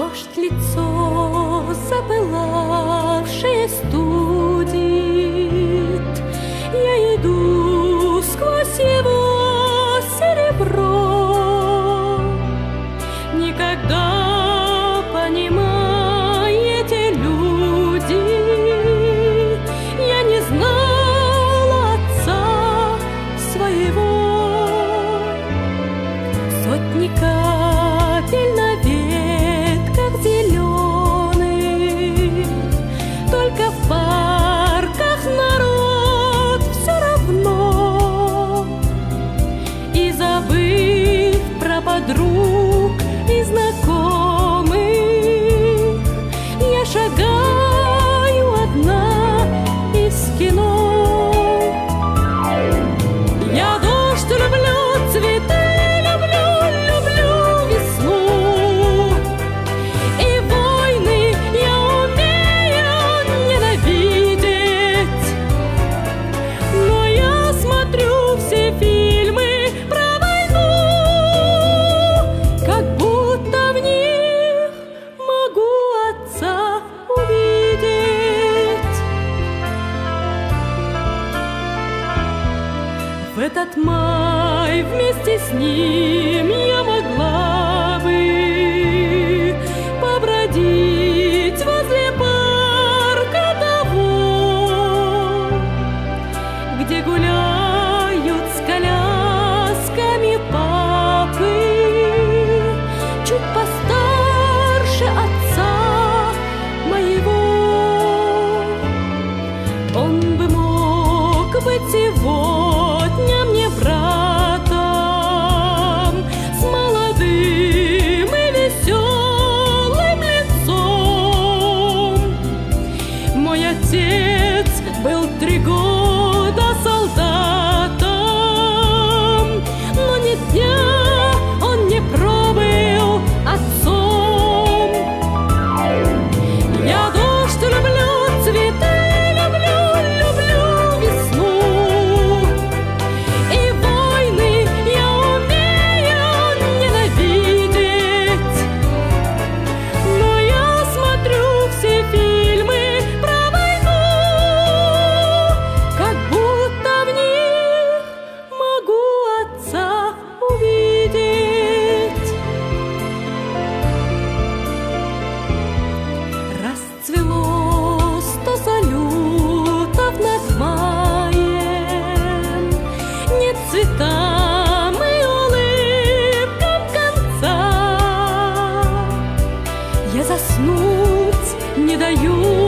Дождь лицо запылавшее студит. Я иду сквозь его серебро. Никогда, понимаете, люди, я не знала отца своего. Сотни капель на ветках зеленых, только в парках народ все равно. И забыв про подруг и знакомых, я шагаю одна из кино. Я дождь люблю, цветы в этот май вместе с ним я могла бы побродить возле парка того, где гуляют с колясками папы, чуть постарше отца моего. Он бы мог быть сегодня мне братом, с молодым и веселым лицом. Мой отец был 3 года солдатом, но ни дня он не пробыл отцом. Я дождь люблю, цветы расцвело 100 салютов над маем, нет цветам и улыбкам конца. Я заснуть не даю